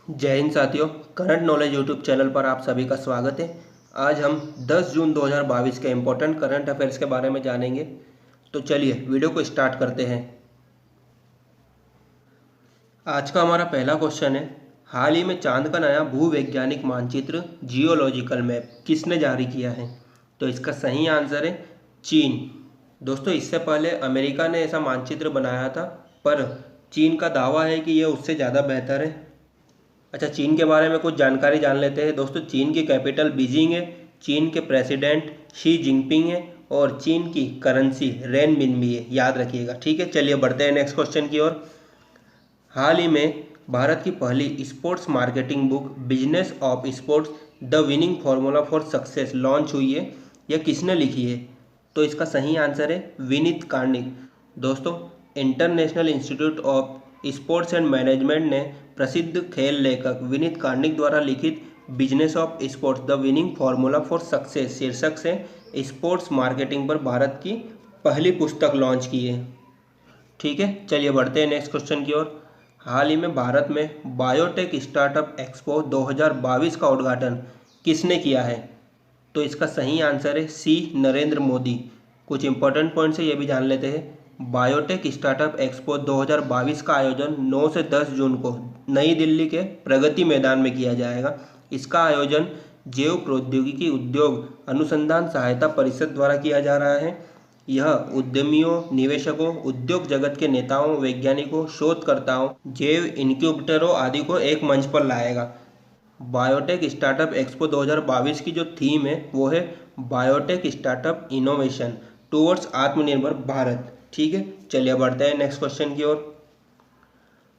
जय हिंद साथियों। Current knowledge YouTube channel पर आप सभी का स्वागत है। आज हम 10 जून 2022 के इम्पोर्टेंट करंट अफेयर्स के बारे में जानेंगे। तो चलिए वीडियो को स्टार्ट करते हैं। आज का हमारा पहला क्वेश्चन है, हाल ही में चांद का नया भूवैज्ञानिक मानचित्र जियोलॉजिकल मैप किसने जारी किया है? तो इसका सही आंसर है चीन। दोस्तों, इससे पहले अमेरिका ने ऐसा मानचित्र बनाया था, पर चीन का दावा है कि यह उससे ज़्यादा बेहतर है। अच्छा, चीन के बारे में कुछ जानकारी जान लेते हैं। दोस्तों, चीन की कैपिटल बीजिंग है, चीन के प्रेसिडेंट शी जिनपिंग है और चीन की करेंसी रेनमिनबी है, याद रखिएगा। ठीक है, चलिए बढ़ते हैं नेक्स्ट क्वेश्चन की ओर। हाल ही में भारत की पहली sports marketing book business of sports the winning formula for success launch हुई है। यह किसने लिखी है? तो इसका सही आंसर है विनीत कार्निक। दोस्तों, international institute of sports and management ने प्रसिद्ध खेल लेखक विनीत कार्निक द्वारा लिखित business of sports the winning formula for success शीर्षक से स्पोर्ट्स मार्केटिंग पर भारत की पहली पुस्तक लॉन्च की है। ठीक है, चलिए बढ़ते हैं नेक्स्ट क्वेश्चन की ओर। हाल ही में भारत में बायोटेक स्टार्टअप एक्सपो 2022 का उद्घाटन किसने किया है? तो इसका सही आंसर है सी नरेंद्र मोदी। कुछ इंपॉर्टेंट पॉइंट्स है, ये भी जान लेते हैं। बायोटेक स्टार्टअप एक्सपो 2022 का आयोजन 9 से 10 जून को नई दिल्ली के प्रगति मैदान में किया जाएगा। इसका आयोजन जैव प्रौद्योगिकी उद्योग अनुसंधान सहायता परिषद द्वारा किया जा रहा है। यह उद्यमियों, निवेशकों, उद्योग जगत के नेताओं, वैज्ञानिकों, शोधकर्ताओं, जैव इनक्यूबेटरों आदि को एक मंच पर लाएगा। बायोटेक स्टार्टअप एक्सपो 2022 की जो थीम है वो है बायोटेक स्टार्टअप इनोवेशन टूवर्ड्स आत्मनिर्भर भारत। ठीक है, चलिए बढ़ते हैं नेक्स्ट क्वेश्चन की ओर।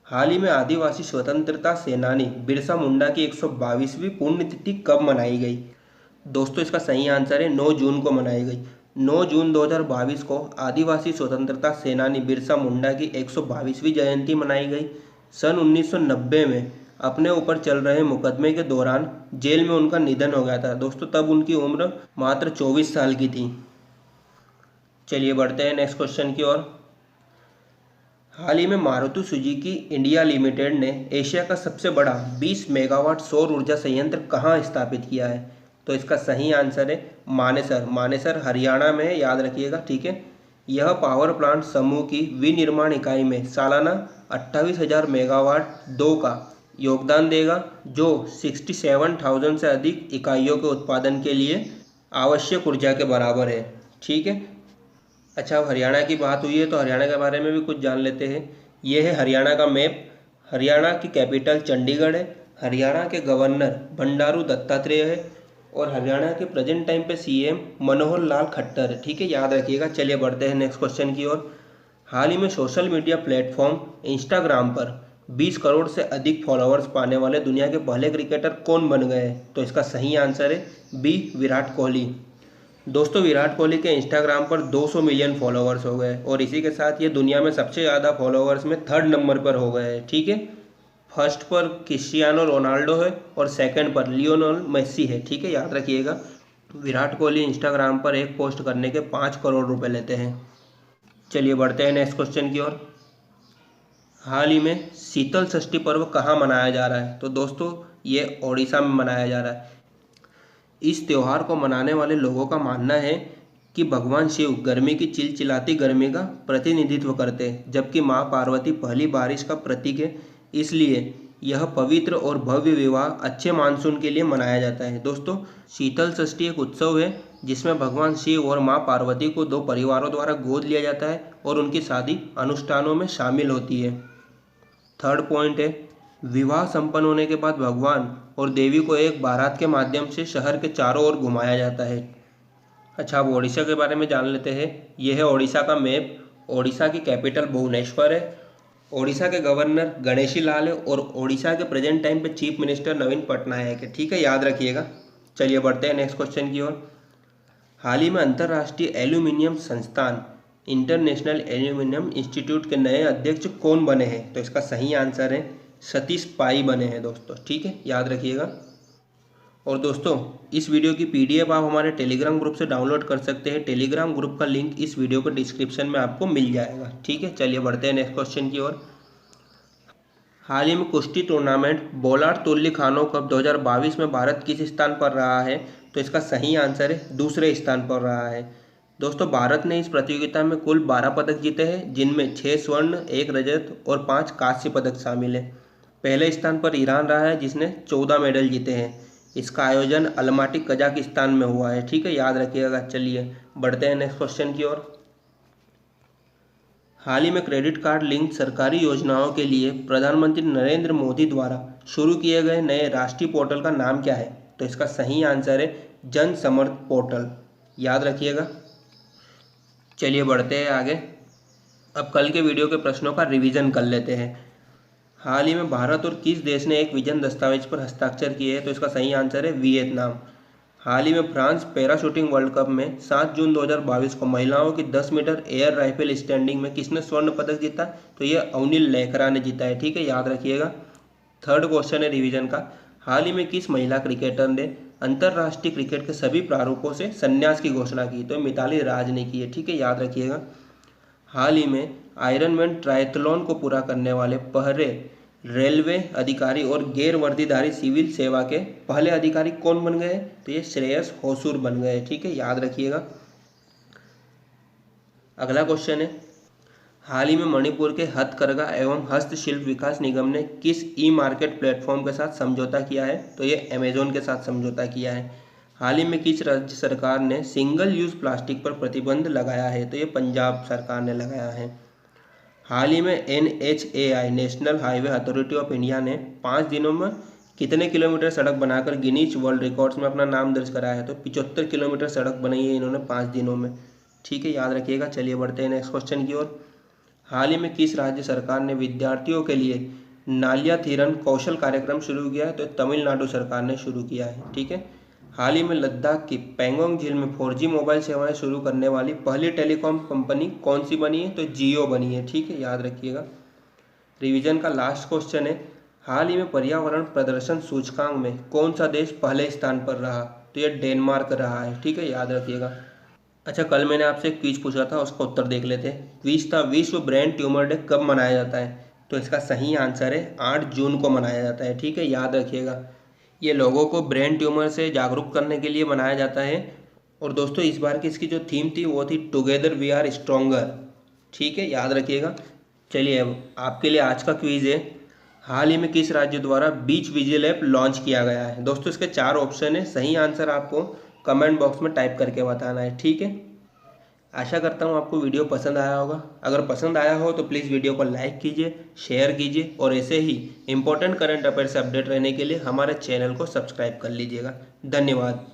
हाल ही में आदिवासी स्वतंत्रता सेनानी बिरसा मुंडा की 122वीं पुण्यतिथि कब मनाई गई? दोस्तों, इसका सही आंसर है 9 जून को मनाई गई। 9 जून 2022 को आदिवासी स्वतंत्रता सेनानी बिरसा मुंडा की 122वीं जयंती मनाई गई। सन 1990 में अपने ऊपर चल रहे मुकदमे के दौरान जेल में उनका निधन हो गया था। दोस्तों, तब उनकी उम्र मात्र 24 साल की थी। चलिए बढ़ते हैं नेक्स्ट क्वेश्चन की ओर। हाल ही में मारुति सुजुकी इंडिया लिमिटेड ने एशिया का सबसे बड़ा 20 मेगावाट सौर ऊर्जा संयंत्र कहाँ स्थापित किया है? तो इसका सही आंसर है मानेसर। मानेसर हरियाणा में है, याद रखिएगा। ठीक है, यह पावर प्लांट समूह की विनिर्माण इकाई में सालाना 28,000 मेगावाट 2 का योगदान देगा, जो 67,000 से अधिक इकाइयों के उत्पादन के लिए आवश्यक ऊर्जा के बराबर है। ठीक है। अच्छा, अब हरियाणा की बात हुई है तो हरियाणा के बारे में भी कुछ जान लेते हैं। ये है हरियाणा का मैप। हरियाणा की कैपिटल चंडीगढ़ है। हरियाणा के गवर्नर बंडारू दत्तात्रेय है और हरियाणा के प्रेजेंट टाइम पे सीएम मनोहर लाल खट्टर है। ठीक है, याद रखिएगा। चलिए बढ़ते हैं नेक्स्ट क्वेश्चन की ओर। हाल ही में सोशल मीडिया प्लेटफॉर्म इंस्टाग्राम पर 20 करोड़ से अधिक फॉलोअर्स पाने वाले दुनिया के पहले क्रिकेटर कौन बन गए हैं? तो इसका सही आंसर है बी विराट कोहली। दोस्तों, विराट कोहली के इंस्टाग्राम पर 200 मिलियन फॉलोअर्स हो गए और इसी के साथ ये दुनिया में सबसे ज़्यादा फॉलोअर्स में 3rd नंबर पर हो गए हैं। ठीक है, फर्स्ट पर क्रिस्टियानो रोनाल्डो है और सेकंड पर लियोनेल मेसी है। ठीक है, याद रखिएगा। विराट कोहली इंस्टाग्राम पर एक पोस्ट करने के 5 करोड़ रुपए लेते हैं। चलिए बढ़ते हैं नेक्स्ट क्वेश्चन की ओर। हाल ही में शीतल षष्ठी पर्व कहाँ मनाया जा रहा है? तो दोस्तों, ये ओडिशा में मनाया जा रहा है। इस त्यौहार को मनाने वाले लोगों का मानना है कि भगवान शिव गर्मी की चिलचिलाती गर्मी का प्रतिनिधित्व करते हैं, जबकि माँ पार्वती पहली बारिश का प्रतीक है। इसलिए यह पवित्र और भव्य विवाह अच्छे मानसून के लिए मनाया जाता है। दोस्तों, शीतल षष्ठी एक उत्सव है जिसमें भगवान शिव और माँ पार्वती को 2 परिवारों द्वारा गोद लिया जाता है और उनकी शादी अनुष्ठानों में शामिल होती है। 3rd पॉइंट है, विवाह संपन्न होने के बाद भगवान और देवी को एक बारात के माध्यम से शहर के चारों ओर घुमाया जाता है। अच्छा, अब ओडिशा के बारे में जान लेते हैं। यह है ओडिशा का मैप। ओडिशा की कैपिटल भुवनेश्वर है। ओडिशा के गवर्नर गणेशी लाल है और ओडिशा के प्रेजेंट टाइम पे चीफ मिनिस्टर नवीन पटनायक है। ठीक है, याद रखिएगा। चलिए बढ़ते हैं नेक्स्ट क्वेश्चन की ओर। हाल ही में अंतर्राष्ट्रीय एल्यूमिनियम संस्थान इंटरनेशनल एल्यूमिनियम इंस्टीट्यूट के नए अध्यक्ष कौन बने हैं? तो इसका सही आंसर है सतीश पाई बने हैं दोस्तों। ठीक है, याद रखिएगा। और दोस्तों, इस वीडियो की पीडीएफ आप हमारे टेलीग्राम ग्रुप से डाउनलोड कर सकते हैं। टेलीग्राम ग्रुप का लिंक इस वीडियो के डिस्क्रिप्शन में आपको मिल जाएगा। ठीक है, चलिए बढ़ते हैं नेक्स्ट क्वेश्चन की ओर। हाल ही में कुश्ती टूर्नामेंट बोलार तुल्ली खानो कप 2022 में भारत किस स्थान पर रहा है? तो इसका सही आंसर है दूसरे स्थान पर रहा है। दोस्तों, भारत ने इस प्रतियोगिता में कुल 12 पदक जीते हैं, जिनमें 6 स्वर्ण, 1 रजत और 5 कांस्य पदक शामिल है। पहले स्थान पर ईरान रहा है, जिसने 14 मेडल जीते हैं। इसका आयोजन अलमाटी कजाकिस्तान में हुआ है। ठीक है, याद रखिएगा। चलिए बढ़ते हैं नेक्स्ट क्वेश्चन की ओर। हाल ही में क्रेडिट कार्ड लिंक सरकारी योजनाओं के लिए प्रधानमंत्री नरेंद्र मोदी द्वारा शुरू किए गए नए राष्ट्रीय पोर्टल का नाम क्या है? तो इसका सही आंसर है जन समर्थ पोर्टल। याद रखिएगा। चलिए बढ़ते हैं आगे। अब कल के वीडियो के प्रश्नों का रिवीजन कर लेते हैं। हाल ही में भारत और किस देश ने एक विजन दस्तावेज पर हस्ताक्षर किए हैं? तो इसका सही आंसर है वियतनाम। हाल ही में फ्रांस पैराशूटिंग वर्ल्ड कप में 7 जून 2022 को महिलाओं की 10 मीटर एयर राइफल स्टैंडिंग में किसने स्वर्ण पदक जीता? तो ये अवनील लेखरा ने जीता है। ठीक है, याद रखिएगा। थर्ड क्वेश्चन है रिवीजन का। हाल ही में किस महिला क्रिकेटर ने अंतर्राष्ट्रीय क्रिकेट के सभी प्रारूपों से संन्यास की घोषणा की? तो मिताली राज ने की है। ठीक है, याद रखिएगा। हाल ही में आयरनमैन ट्रायथलॉन को पूरा करने वाले पहले रेलवे अधिकारी और गैर वर्दीधारी सिविल सेवा के पहले अधिकारी कौन बन गए? तो ये श्रेयस होसूर बन गए। ठीक है, याद रखिएगा। अगला क्वेश्चन है, हाल ही में मणिपुर के हथकरघा एवं हस्तशिल्प विकास निगम ने किस ई मार्केट प्लेटफॉर्म के साथ समझौता किया है? तो ये अमेजोन के साथ समझौता किया है। हाल ही में किस राज्य सरकार ने सिंगल यूज प्लास्टिक पर प्रतिबंध लगाया है? तो ये पंजाब सरकार ने लगाया है। हाल ही में NHAI national highway authority of India ने 5 दिनों में कितने किलोमीटर सड़क बनाकर गिनीज वर्ल्ड रिकॉर्ड्स में अपना नाम दर्ज कराया है? तो 75 किलोमीटर सड़क बनाई है इन्होंने 5 दिनों में। ठीक है, याद रखिएगा। चलिए बढ़ते हैं नेक्स्ट क्वेश्चन की ओर। हाल ही में किस राज्य सरकार ने विद्यार्थियों के लिए नालिया थीरन कौशल कार्यक्रम शुरू किया है? तो तमिलनाडु सरकार ने शुरू किया है। ठीक है। हाल ही में लद्दाख की पैंगोंग झील में 4G मोबाइल सेवाएं शुरू करने वाली पहली टेलीकॉम कंपनी कौन सी बनी है? तो जियो बनी है। ठीक है, याद रखिएगा। रिवीजन का लास्ट क्वेश्चन है, हाल ही में पर्यावरण प्रदर्शन सूचकांक में कौन सा देश पहले स्थान पर रहा? तो यह डेनमार्क रहा है। ठीक है, याद रखिएगा। अच्छा, कल मैंने आपसे एक क्विज पूछा था, उसका उत्तर देख लेते हैं। क्विज था, विश्व ब्रेन ट्यूमर डे कब मनाया जाता है? तो इसका सही आंसर है 8 जून को मनाया जाता है। ठीक है, याद रखिएगा। ये लोगों को ब्रेन ट्यूमर से जागरूक करने के लिए मनाया जाता है। और दोस्तों, इस बार की इसकी जो थीम थी वो थी टुगेदर वी आर स्ट्रोंगर। ठीक है, याद रखिएगा। चलिए अब आपके लिए आज का क्विज है, हाल ही में किस राज्य द्वारा बीच विजिल ऐप लॉन्च किया गया है? दोस्तों, इसके 4 ऑप्शन है, सही आंसर आपको कमेंट बॉक्स में टाइप करके बताना है। ठीक है, आशा करता हूँ आपको वीडियो पसंद आया होगा। अगर पसंद आया हो तो प्लीज़ वीडियो को लाइक कीजिए, शेयर कीजिए और ऐसे ही इंपॉर्टेंट करंट अफेयर से अपडेट रहने के लिए हमारे चैनल को सब्सक्राइब कर लीजिएगा। धन्यवाद।